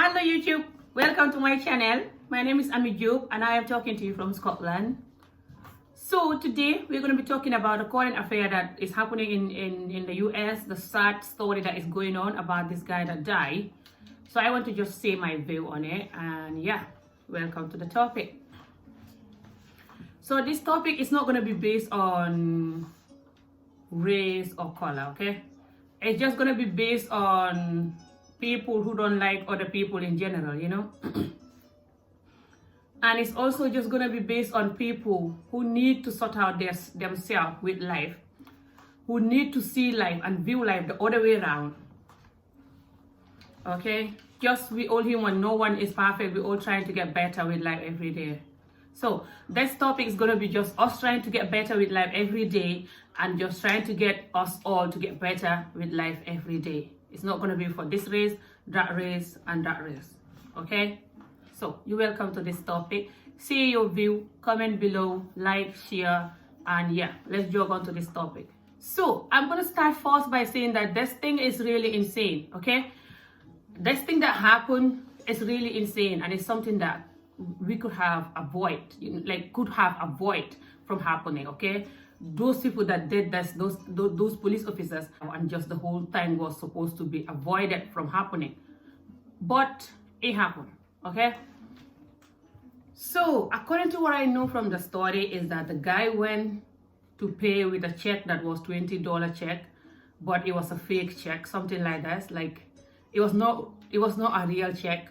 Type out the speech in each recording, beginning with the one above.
Hello YouTube, welcome to my channel. My name is Ami Job and I am talking to you from Scotland. So today we're going to be talking about a current affair that is happening in the US, the sad story that is going on about this guy that died. So I want to just say my view on it, and yeah, welcome to the topic. So this topic is not going to be based on race or color, okay? It's just going to be based on people who don't like other people in general, you know. And it's also just going to be based on people who need to sort out themselves with life, who need to see life and view life the other way around. Okay, just we all human, no one is perfect, we're all trying to get better with life every day. So this topic is going to be just us trying to get better with life every day, and just trying to get us all to get better with life every day. It's not going to be for this race, that race, and that race. Okay? So, you're welcome to this topic. Say your view, comment below, like, share, and yeah, let's jog on to this topic. So, I'm going to start first by saying that this thing is really insane. Okay? This thing that happened is really insane, and it's something that we could have avoided, could have avoided from happening. Okay? Those people that did this, those police officers, and just the whole thing was supposed to be avoided from happening, but it happened. Okay, so according to what I know from the story is that the guy went to pay with a check that was $20 check, but it was a fake check, something like that. Like it was not a real check.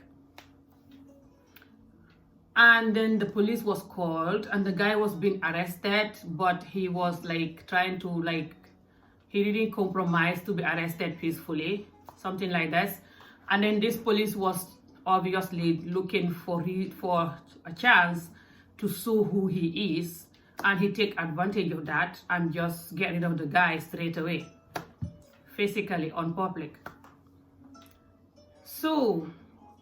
And then the police was called and the guy was being arrested, but he was like trying to he didn't compromise to be arrested peacefully, something like that. And then this police was obviously looking for a chance to show who he is, and he take advantage of that and just get rid of the guy straight away, physically on public. So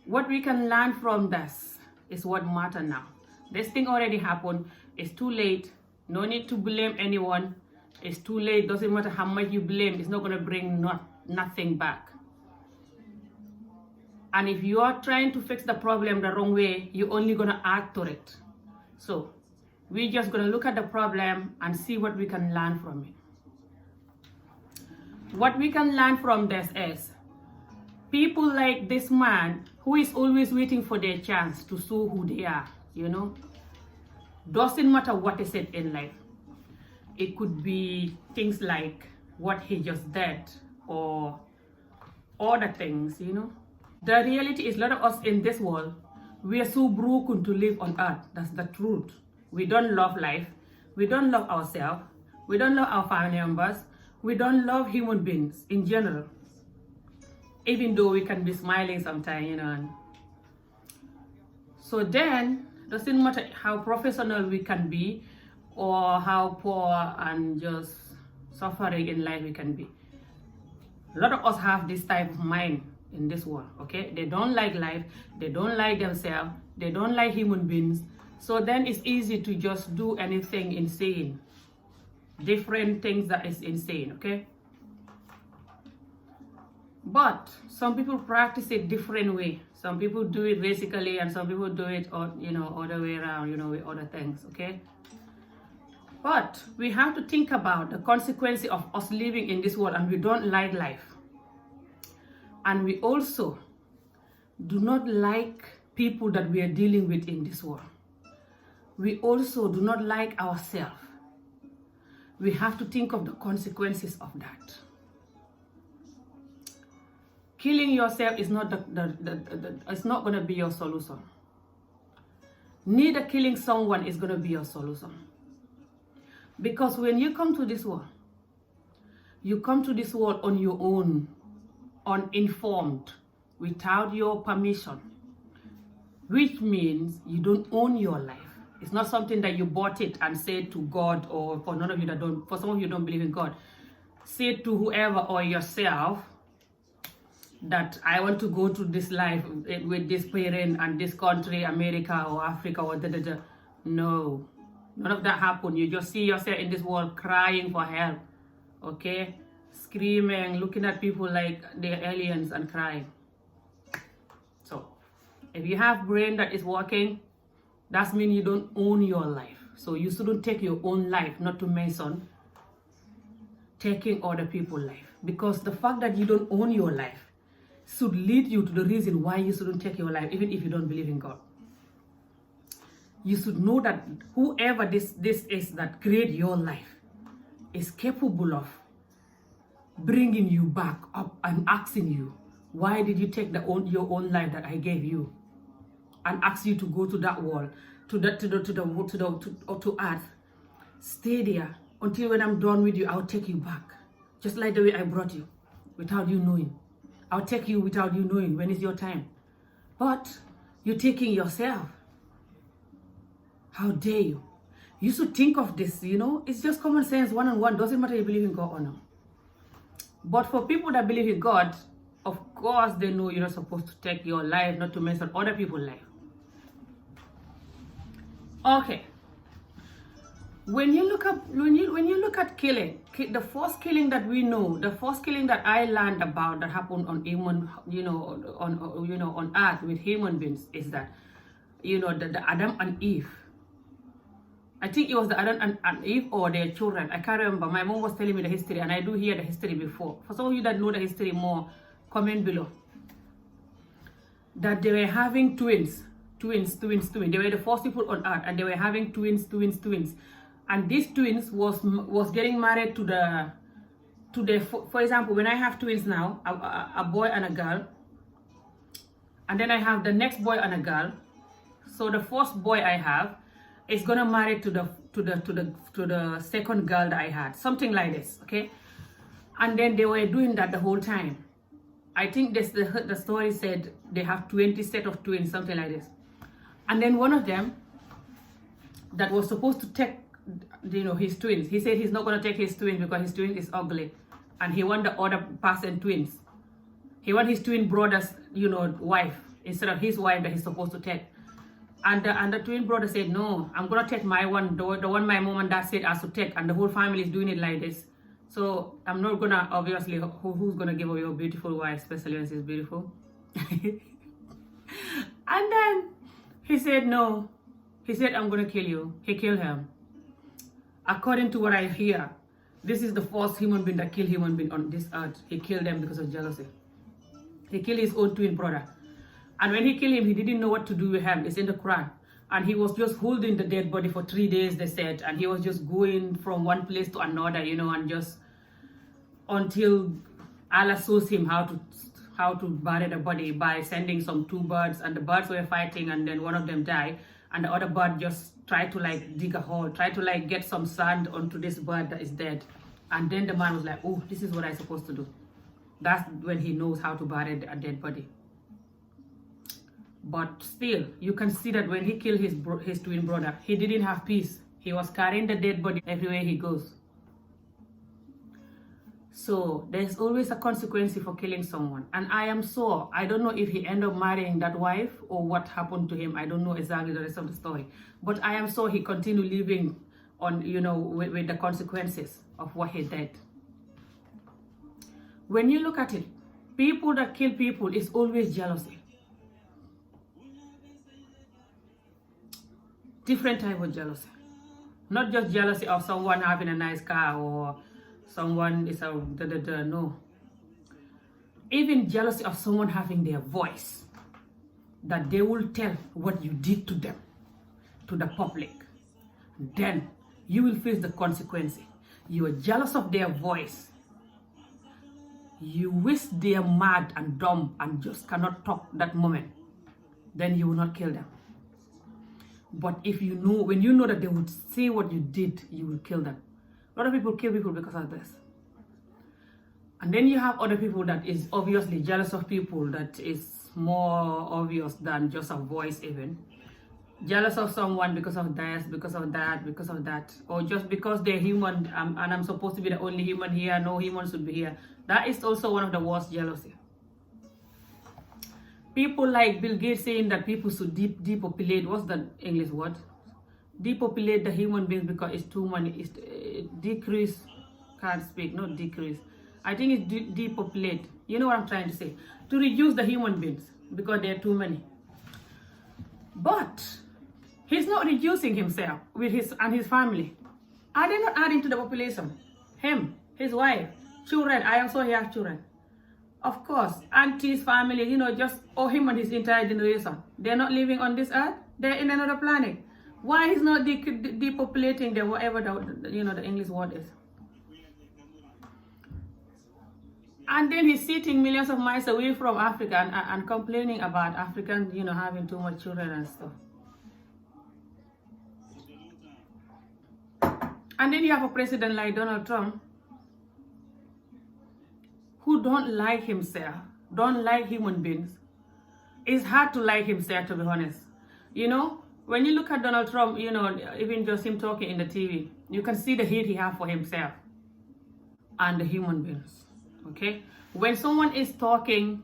what we can learn from this is what matters now. This thing already happened. It's too late. No need to blame anyone. It's too late. Doesn't matter how much you blame. It's not going to bring nothing back. And if you are trying to fix the problem the wrong way, you're only going to add to it. So we're just going to look at the problem and see what we can learn from it. What we can learn from this is people like this man who is always waiting for their chance to show who they are, you know. Doesn't matter what is it in life. It could be things like what he just did or other things, you know. The reality is a lot of us in this world, we are so broken to live on earth. That's the truth. We don't love life. We don't love ourselves. We don't love our family members. We don't love human beings in general. Even though we can be smiling sometimes, you know. So then, doesn't matter how professional we can be or how poor and just suffering in life we can be. A lot of us have this type of mind in this world, okay? They don't like life, they don't like themselves, they don't like human beings. So then it's easy to just do anything insane. Different things that is insane, okay? But some people practice it different way. Some people do it basically, and some people do it, you know, other way around, you know, with other things, okay? But we have to think about the consequences of us living in this world, and we don't like life. And we also do not like people that we are dealing with in this world. We also do not like ourselves. We have to think of the consequences of that. Killing yourself is not it's not going to be your solution. Neither killing someone is going to be your solution. Because when you come to this world, you come to this world on your own, uninformed, without your permission, which means you don't own your life. It's not something that you bought it and said to God, or for none of you that don't, for some of you don't believe in God, say to whoever or yourself that I want to go to this life with this parent and this country, America or Africa or da. No, none of that happened. You just see yourself in this world crying for help, okay? Screaming, looking at people like they're aliens and crying. So If you have brain that is working, that means you don't own your life. So you shouldn't take your own life, not to mention taking other people's life. Because the fact that you don't own your life should lead you to the reason why you shouldn't take your life, even if you don't believe in God. You should know that whoever this is that create your life is capable of bringing you back up and asking you, why did you take your own life that I gave you, and ask you to go to that wall, to earth, stay there until when I'm done with you, I'll take you back, just like the way I brought you, without you knowing. I'll take you without you knowing when it's your time. But you're taking yourself. How dare you? You should think of this, it's just common sense, one-on-one. Doesn't matter if you believe in God or not. But for people that believe in God, of course they know you're not supposed to take your life, not to mention other people's life. Okay. When you look at killing, the first killing that we know, the first killing that I learned about that happened on human, on earth with human beings is that, the Adam and Eve. I think it was the Adam and Eve or their children. I can't remember. My mom was telling me the history, and I do hear the history before. For some of you that know the history more, comment below. That they were having twins. They were the first people on earth, and they were having twins. And these twins was getting married to the for example, when I have twins now, a boy and a girl, and then I have the next boy and a girl. So the first boy I have is gonna marry to the second girl that I had, something like this, okay? And then they were doing that the whole time. I think the story said they have 20 set of twins, something like this. And then one of them that was supposed to take, his twins, he said he's not gonna take his twins because his twin is ugly, and he want the other person twins. He want his twin brother's, wife instead of his wife that he's supposed to take. And the twin brother said, no, I'm going to take my one, the one my mom and dad said I should take, and the whole family is doing it like this. So I'm not going to, obviously, who's going to give away your beautiful wife, especially when she's beautiful? And then he said, no. He said, I'm going to kill you. He killed him. According to what I hear, this is the first human being that killed human being on this earth. He killed them because of jealousy. He killed his own twin brother. And when he killed him, he didn't know what to do with him. It's in the Quran. And he was just holding the dead body for 3 days, they said. And he was just going from one place to another, and just until Allah shows him how to bury the body by sending some 2 birds. And the birds were fighting, and then one of them died. And the other bird just tried to dig a hole, tried to get some sand onto this bird that is dead. And then the man was like, oh, this is what I'm supposed to do. That's when he knows how to bury a dead body. But still, you can see that when he killed his twin brother, he didn't have peace. He was carrying the dead body everywhere he goes. So there's always a consequence for killing someone. And I am sure, I don't know if he ended up marrying that wife or what happened to him. I don't know exactly the rest of the story. But I am sure he continued living on, with the consequences of what he did. When you look at it, people that kill people is always jealousy. Different type of jealousy. Not just jealousy of someone having a nice car or someone is a no. Even jealousy of someone having their voice, that they will tell what you did to them, to the public. Then you will face the consequences. You are jealous of their voice. You wish they are mad and dumb and just cannot talk that moment. Then you will not kill them. But if you know, when you know that they would say what you did, you will kill them. A lot of people kill people because of this. And then you have other people that is obviously jealous of people that is more obvious than just a voice even. Jealous of someone because of this, because of that, or just because they're human and I'm supposed to be the only human here, no human should be here. That is also one of the worst jealousy. People like Bill Gates saying that people should depopulate, what's the English word? Depopulate the human beings because it's too many, it's decrease, can't speak, not decrease. I think it's depopulate. You know what I'm trying to say? To reduce the human beings because there are too many. But he's not reducing himself with his family. Are they not adding to the population? Him, his wife, children. I also have children. Of course, aunties, family, just him and his entire generation. They're not living on this earth. They're in another planet. Why he's not depopulating them, whatever the English word is? And then he's sitting millions of miles away from Africa and complaining about Africans, having too much children and stuff. And then you have a president like Donald Trump, who don't like himself, don't like human beings. It's hard to like himself, to be honest. When you look at Donald Trump, even just him talking in the TV, you can see the hate he has for himself and the human beings, okay? When someone is talking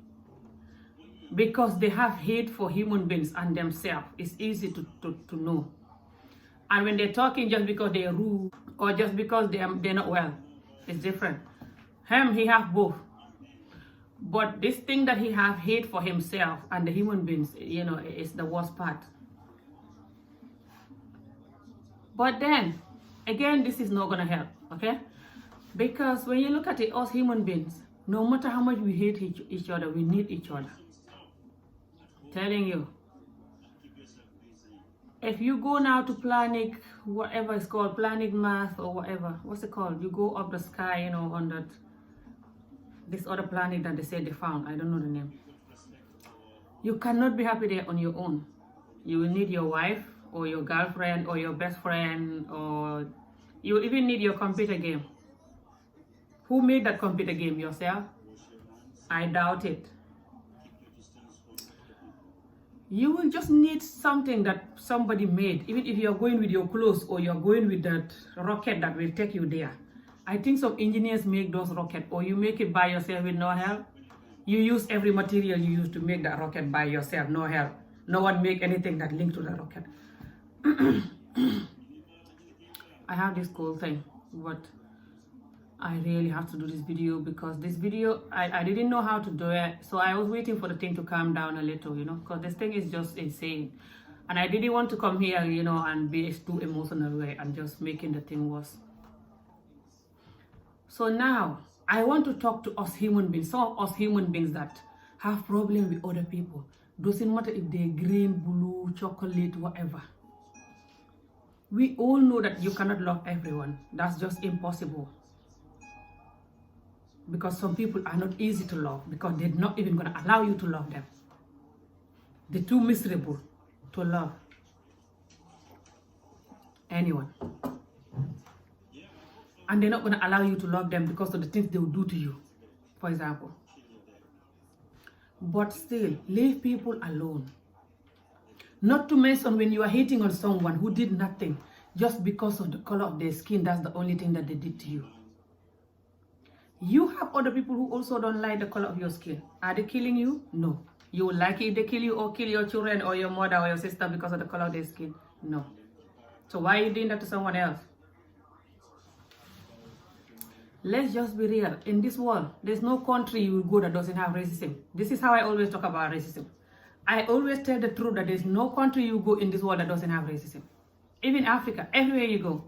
because they have hate for human beings and themselves, it's easy to know. And when they're talking just because they're rude or just because they're not well, it's different. He have both. But this thing that he have hate for himself and the human beings, is the worst part. But then, again, this is not going to help, okay? Because when you look at it, us human beings, no matter how much we hate each other, we need each other. Telling you. If you go now to Planet, whatever it's called, Planet Math or whatever, what's it called? You go up the sky, on that, this other planet that they say they found. I don't know the name. You cannot be happy there on your own. You will need your wife or your girlfriend or your best friend, or you even need your computer game. Who made that computer game? Yourself? I doubt it. You will just need something that somebody made, even if you're going with your clothes or you're going with that rocket that will take you there. I think some engineers make those rockets, or you make it by yourself with no help. You use every material you use to make that rocket by yourself, no help. No one make anything that linked to the rocket. I have this cool thing, but I really have to do this video because this video, I didn't know how to do it. So I was waiting for the thing to calm down a little, because this thing is just insane. And I didn't want to come here, and be too emotional way and just making the thing worse. So now, I want to talk to us human beings, some of us human beings that have problems with other people. Doesn't matter if they're green, blue, chocolate, whatever. We all know that you cannot love everyone. That's just impossible. Because some people are not easy to love because they're not even going to allow you to love them. They're too miserable to love anyone. And they're not going to allow you to love them because of the things they will do to you, for example. But still, leave people alone. Not to mention when you are hating on someone who did nothing just because of the color of their skin, that's the only thing that they did to you. You have other people who also don't like the color of your skin. Are they killing you? No. You will like it if they kill you or kill your children or your mother or your sister because of the color of their skin? No. So why are you doing that to someone else? Let's just be real. In this world, there's no country you will go that doesn't have racism. This is how I always talk about racism. I always tell the truth that there's no country you go in this world that doesn't have racism. Even Africa, everywhere you go.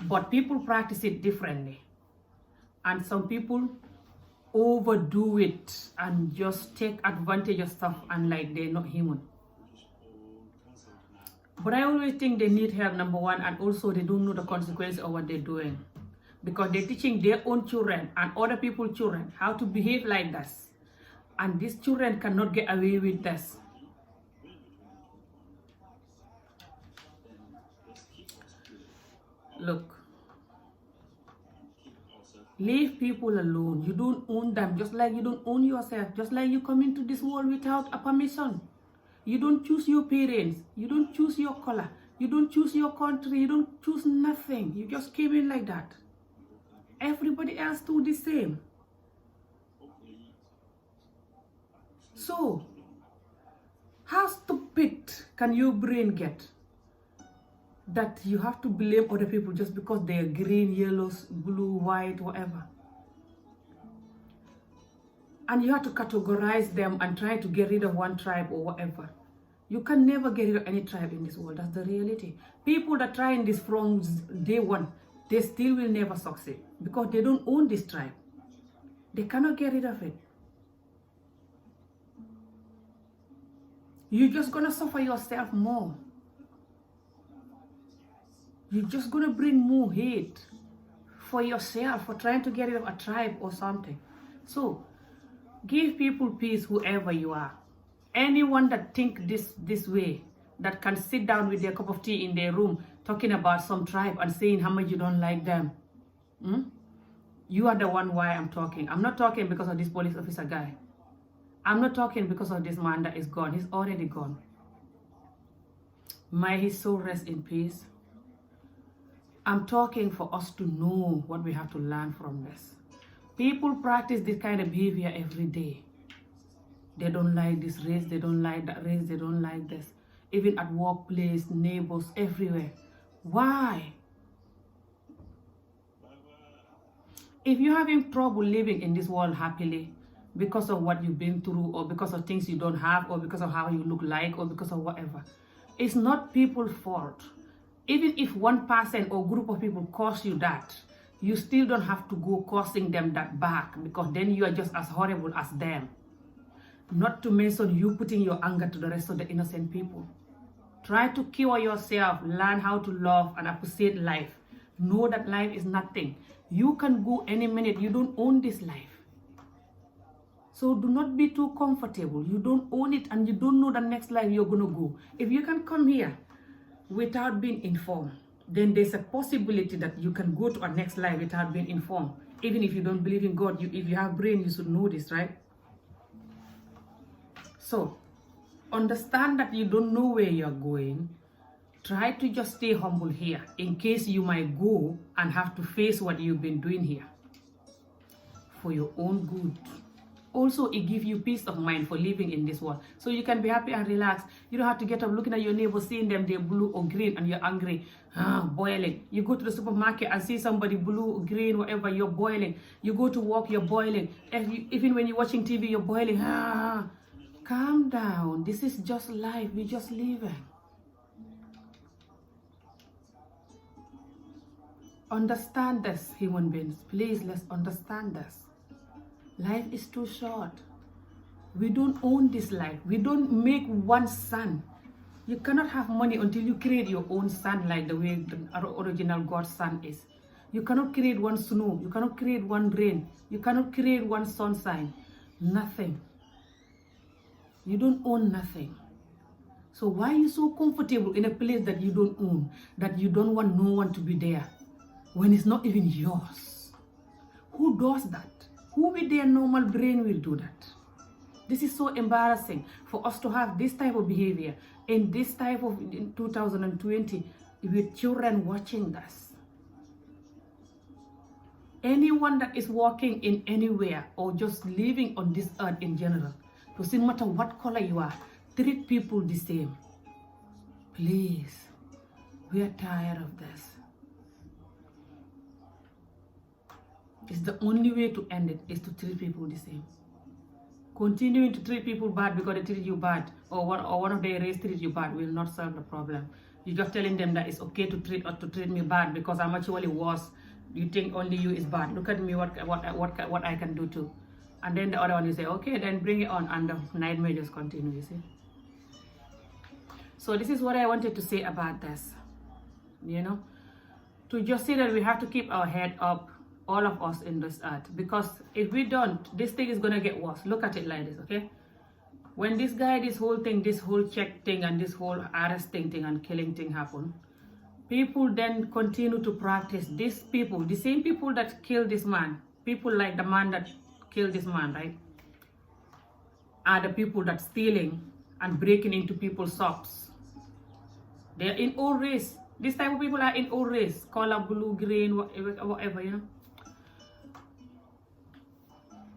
But people practice it differently. And some people overdo it and just take advantage of stuff and like they're not human. But I always think they need help, number one, and also they don't know the consequences of what they're doing. Because they're teaching their own children and other people's children how to behave like this. And these children cannot get away with this. Look. Leave people alone. You don't own them, just like you don't own yourself. Just like you come into this world without a permission. You don't choose your parents. You don't choose your color. You don't choose your country. You don't choose nothing. You just came in like that. Everybody else do the same. So, how stupid can your brain get that you have to blame other people just because they're green, yellow, blue, white, whatever? And you have to categorize them and try to get rid of one tribe or whatever. You can never get rid of any tribe in this world. That's the reality. People that try in this from day one, they still will never succeed because they don't own this tribe. They cannot get rid of it. You're just gonna suffer yourself more. You're just gonna bring more hate for yourself for trying to get rid of a tribe or something. So give people peace, whoever you are. Anyone that think this way, that can sit down with their cup of tea in their room talking about some tribe and saying how much you don't like them, you are the one why I'm talking. I'm not talking because of this police officer guy. I'm not talking because of this man that is gone. He's already gone. May his soul rest in peace. I'm talking for us to know what we have to learn from this. People practice this kind of behavior every day. They don't like this race, they don't like that race, they don't like this. Even at workplace, neighbors, everywhere. Why? If you're having trouble living in this world happily because of what you've been through or because of things you don't have or because of how you look like or because of whatever, it's not people's fault. Even if one person or group of people cause you that, you still don't have to go causing them that back because then you are just as horrible as them. Not to mention you putting your anger to the rest of the innocent people. Try to cure yourself, learn how to love and appreciate life. Know that life is nothing. You can go any minute. You don't own this life. So do not be too comfortable. You don't own it and you don't know the next life you're going to go. If you can come here without being informed, then there's a possibility that you can go to a next life without being informed. Even if you don't believe in God, if you have brain, you should know this, right? So, understand that you don't know where you're going. Try to just stay humble here in case you might go and have to face what you've been doing here for your own good. Also, it gives you peace of mind for living in this world. So you can be happy and relaxed. You don't have to get up looking at your neighbors, seeing them, they're blue or green and you're angry, boiling. You go to the supermarket and see somebody blue, green, whatever, you're boiling. You go to work, you're boiling. Even when you're watching TV, you're boiling. Calm down. This is just life. We're just living. Understand this, human beings. Please, let's understand this. Life is too short. We don't own this life. We don't make one sun. You cannot have money until you create your own sun like the way the original God's sun is. You cannot create one snow. You cannot create one rain. You cannot create one sunshine. Nothing. You don't own nothing. So why are you so comfortable in a place that you don't own, that you don't want no one to be there, when it's not even yours? Who does that? Who with their normal brain will do that? This is so embarrassing for us to have this type of behavior in this type of in 2020 with children watching this. Anyone that is walking in anywhere or just living on this earth in general, doesn't matter what color you are, treat people the same. Please, we are tired of this. It's the only way to end it is to treat people the same. Continuing to treat people bad because they treat you bad or one of their race treat you bad will not solve the problem. You're just telling them that it's okay to treat me bad because I'm actually worse. You think only you is bad. Look at me, what I can do too. And then the other one you say, okay, then bring it on, and the nightmare just continue, you see. So this is what I wanted to say about this. You know, to just say that we have to keep our head up, all of us in this earth, because if we don't, this thing is gonna get worse. Look at it like this, okay? When this guy, this whole check thing and this whole arresting thing and killing thing happened, people then continue to practice. These people, the same people that killed this man, people like the man that killed this man, right, are the people that stealing and breaking into people's shops. They're in all race. This type of people are in all race, color, blue, green, whatever, you know.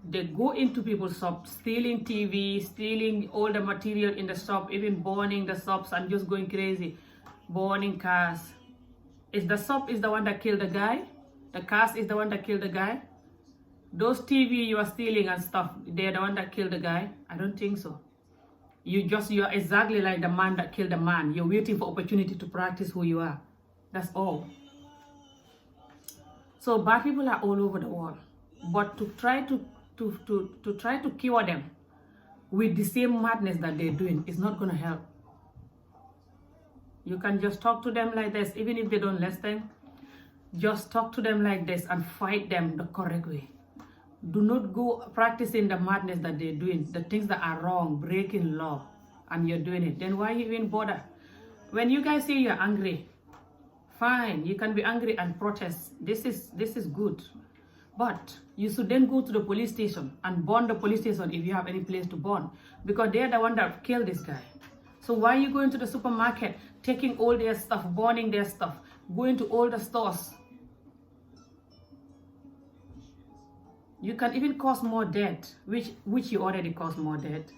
They go into people's shops, stealing TV, stealing all the material in the shop, even burning the shops and just going crazy, burning cars. Is the shop is the one that killed the guy? The cars is the one that killed the guy? Those TV you are stealing and stuff, they're the one that killed the guy? I don't think so. You're exactly like the man that killed the man. You're waiting for opportunity to practice who you are. That's all. So bad people are all over the world. But to try to cure them with the same madness that they're doing is not gonna help. You can just talk to them like this, even if they don't listen. Just talk to them like this and fight them the correct way. Do not go practicing the madness that they're doing, the things that are wrong, breaking law, and you're doing it. Then why you even bother? When you guys say you're angry, fine, you can be angry and protest. This is good. But you should then go to the police station and burn the police station if you have any place to burn, because they're the one that killed this guy. So why are you going to the supermarket, taking all their stuff, burning their stuff, going to all the stores? You can even cause more debt, which you already caused more debt.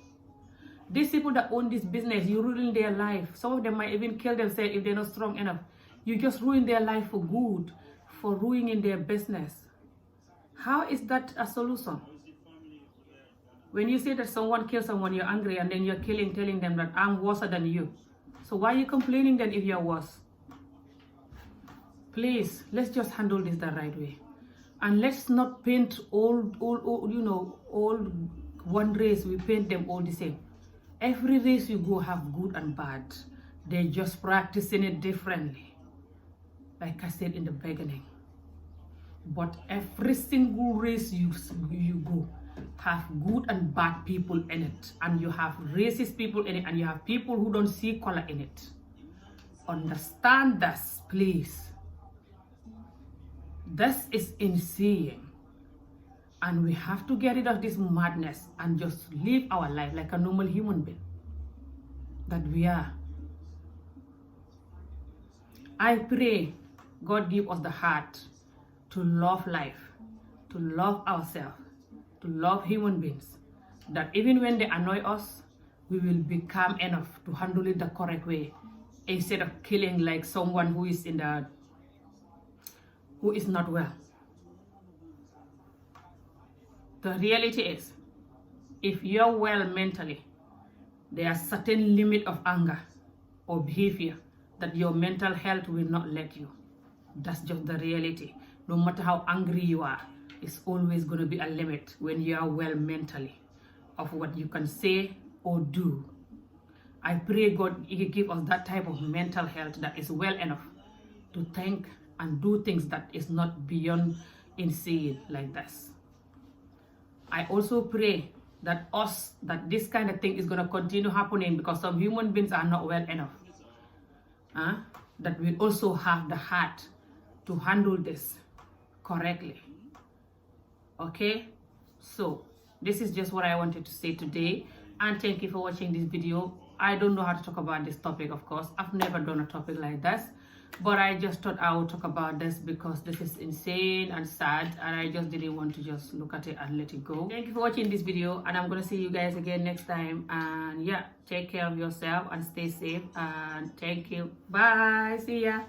These people that own this business, you ruin their life. Some of them might even kill themselves if they're not strong enough. You just ruin their life for good, for ruining their business. How is that a solution? When you say that someone killed someone, you're angry, and then you're telling them that I'm worse than you. So why are you complaining then if you're worse? Please, let's just handle this the right way. And let's not paint all one race, we paint them all the same. Every race you go have good and bad. They're just practicing it differently. Like I said in the beginning. But every single race you go have good and bad people in it. And you have racist people in it, and you have people who don't see color in it. Understand this, please. This is insane. And we have to get rid of this madness and just live our life like a normal human being that we are. I pray God give us the heart to love life, to love ourselves, to love human beings, that even when they annoy us, we will be calm enough to handle it the correct way, instead of killing like someone who is not well. The reality is, if you're well mentally, there are certain limit of anger or behavior that your mental health will not let you. That's just the reality. No matter how angry you are, it's always going to be a limit when you are well mentally of what you can say or do. I pray God give us that type of mental health that is well enough to think and do things that is not beyond insane like this. I also pray that this kind of thing is going to continue happening because some human beings are not well enough. That we also have the heart to handle this correctly. Okay? So, this is just what I wanted to say today. And thank you for watching this video. I don't know how to talk about this topic, of course. I've never done a topic like this. But I just thought I would talk about this because this is insane and sad, and I just didn't want to just look at it and let it go. Thank you for watching this video, and I'm going to see you guys again next time. And yeah, take care of yourself and stay safe. And thank you. Bye. See ya.